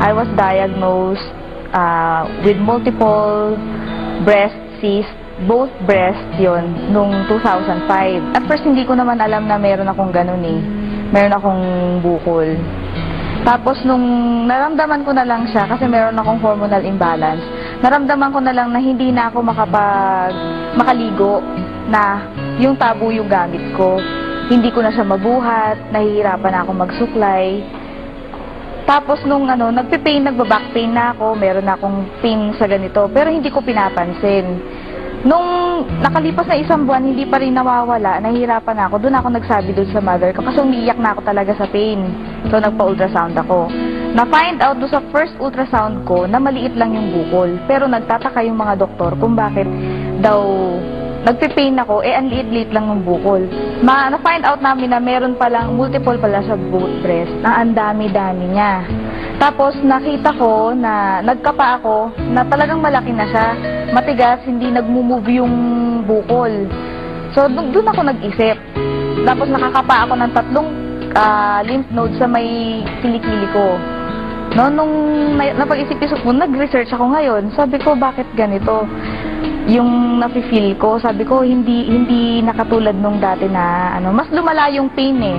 I was diagnosed with multiple breast cysts, both breast yon nung 2005. At first, hindi ko naman alam na meron akong ganun eh. Meron akong bukol. Tapos, nung naramdaman ko na lang siya, kasi meron akong hormonal imbalance, naramdaman ko na lang na hindi na ako makaligo, na yung tabo yung gamit ko. Hindi ko na siya mabuhat, nahihirapan na ako magsuklay. Tapos nung nagbaback pain na ako, meron na akong pain sa ganito, pero hindi ko pinapansin. Nung nakalipas na 1 buwan, hindi pa rin nawawala, nahihirapan na ako, doon ako nagsabi doon sa mother ko, kasi umiiyak na ako talaga sa pain. So nagpa-ultrasound ako. Na-find out doon sa first ultrasound ko na maliit lang yung bukol, pero nagtataka yung mga doktor kung bakit daw nagpe-pain ako, ang liit-liit lang ng bukol. Na-find out namin na meron palang multiple pala sa both breast, na ang dami-dami niya. Tapos nakita ko na nagkapa ako, na talagang malaki na siya, matigas, hindi nagmo-move yung bukol. So doon ako nag-isip. Tapos nakakapa ako ng 3 lymph nodes sa may kilikili ko. No, nung napag-isip-isip ko, nag-research ako ngayon. Sabi ko, bakit ganito? Yung nafe-feel ko, sabi ko, hindi nakatulad nung dati na, mas lumala yung pain eh.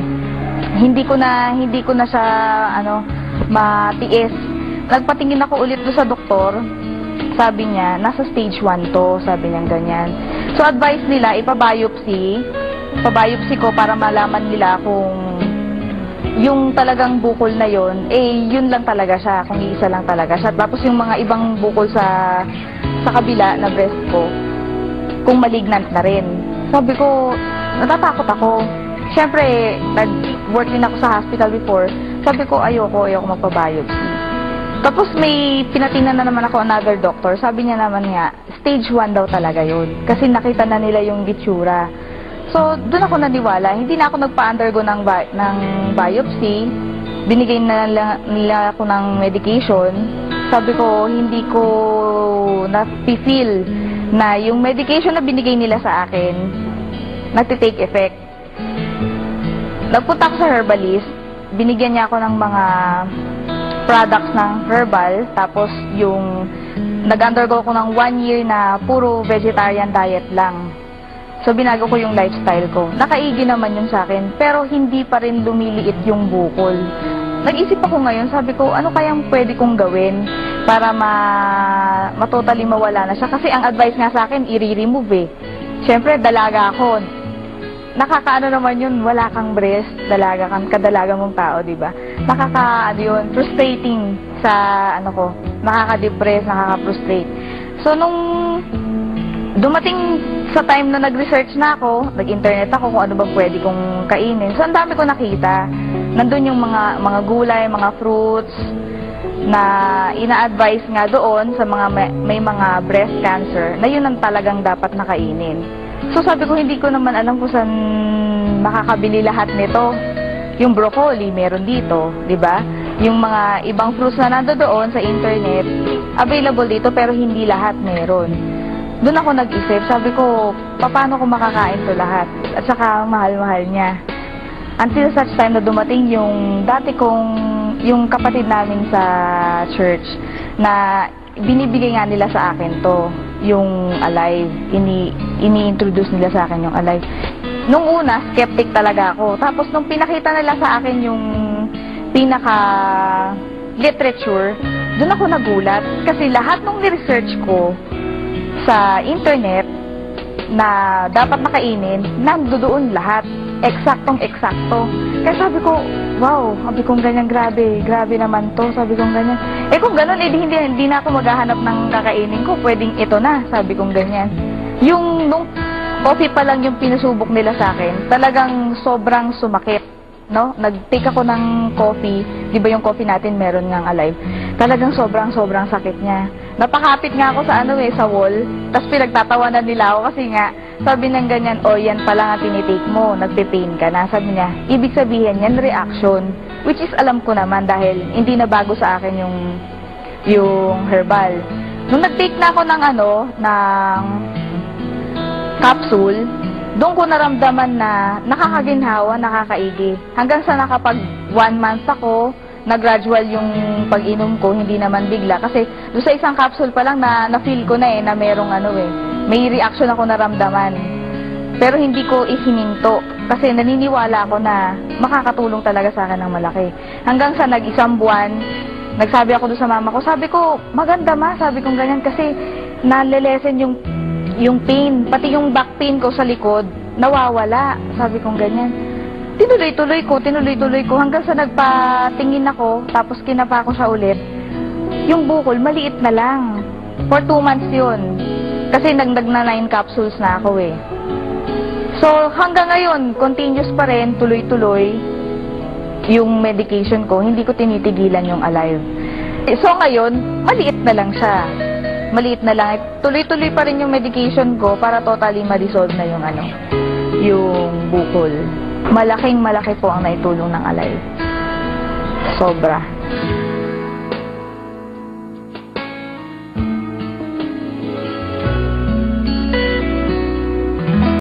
Hindi ko na siya, matiis. Nagpatingin ako ulit doon sa doktor. Sabi niya, nasa stage 1 to, sabi niya ganyan. So, advice nila, ipa-biopsy ko para malaman nila kung yung talagang bukol na yon, yun lang talaga siya, kung isa lang talaga siya. Tapos yung mga ibang bukol sa kabila na breast ko, kung malignant na rin. Sabi ko, natatakot ako. Siyempre, nag-work din ako sa hospital before. Sabi ko, ayoko magpa-biopsy. Tapos may pinatingnan na naman ako another doctor. Sabi niya naman nga, stage 1 daw talaga yun. Kasi nakita na nila yung gitsura. So, doon ako naniwala. Hindi na ako nagpa-undergo ng biopsy. Binigay na nila ako ng medication. Sabi ko, hindi ko na-feel na yung medication na binigay nila sa akin, nagtitake effect. Nagpunta ako sa herbalist. Binigyan niya ako ng mga products ng herbal. Tapos, nag-undergo ko ng 1 year na puro vegetarian diet lang. So, binago ko yung lifestyle ko. Nakaigi naman yun sa akin, pero hindi pa rin lumiliit yung bukol. Nag-isip ako ngayon, sabi ko, ano kayang pwede kong gawin para totally mawala na siya? Kasi ang advice nga sa akin, i-remove eh. Siyempre, dalaga ako. Nakakaano naman yun, wala kang breast, kadalaga mong tao, di ba? Yun, frustrating sa, nakaka-depress, nakaka-frustrate. So, nung dumating sa time na nag-research na ako, nag-internet ako kung ano bang pwede kong kainin. So, ang dami ko nakita. Nandun yung mga gulay, mga fruits, na ina-advise nga doon sa mga may mga breast cancer, na yun ang talagang dapat nakainin. So, sabi ko, hindi ko naman alam kung saan makakabili lahat nito. Yung broccoli, meron dito, di ba? Yung mga ibang fruits na nandoon sa internet, available dito, pero hindi lahat meron. Doon ako nag-isip, sabi ko, paano ko makakain to lahat? At saka, mahal-mahal niya. Until such time na dumating yung yung kapatid namin sa church, na binibigay nga nila sa akin to, yung Alive. Ini-introduce nila sa akin yung Alive. Nung una, skeptic talaga ako. Tapos, nung pinakita nila sa akin yung pinaka-literature, doon ako nagulat. Kasi lahat ng ni-research ko sa internet na dapat nakainin, nandoon lahat. Eksaktong-eksakto. Kaya sabi ko, wow, sabi kong ganyan, grabe naman to, sabi kong ganyan. Kung ganun, hindi na ako maghahanap ng kakainin ko, pwedeng ito na, sabi kong ganyan. Nung coffee pa lang yung pinasubok nila sa akin, talagang sobrang sumakit, no? Nag-take ako ng coffee, di ba yung coffee natin meron ngang Alive? Talagang sobrang sakit niya. Napakapit nga ako sa sa wall, tapos pinagtatawanan nila ako kasi nga, sabi ng ganyan, yan pala nga tinitake mo, nagpe-pain ka na. Sabi niya, ibig sabihin yan, reaction. Which is alam ko naman dahil hindi na bago sa akin yung herbal. Nung nag-take na ako ng ng capsule, doon ko naramdaman na nakakaginhawa, nakakaigi. Hanggang sa nakapag 1 month ako, na-gradual yung pag-inom ko, hindi naman bigla. Kasi doon sa isang capsule pa lang na-feel ko na na merong may reaction ako naramdaman. Pero hindi ko ihininto kasi naniniwala ako na makakatulong talaga sa akin ng malaki. Hanggang sa nag-isang buwan, nagsabi ako doon sa mama ko, sabi ko, maganda ma, sabi ko ganyan kasi nalilesen yung pain, pati yung back pain ko sa likod, nawawala, sabi ko ganyan. Tinuloy-tuloy ko hanggang sa nagpatingin ako, tapos kinapa ko siya ulit. Yung bukol, maliit na lang. For 2 months yun. Kasi nagdag na 9 capsules na ako eh. So, hanggang ngayon, continuous pa rin, tuloy-tuloy yung medication ko. Hindi ko tinitigilan yung Alive. So, ngayon, maliit na lang siya. Maliit na lang. Tuloy-tuloy pa rin yung medication ko para totally ma-dissolve na yung bukol. Malaking malaki po ang naitulong ng Alive. Sobra.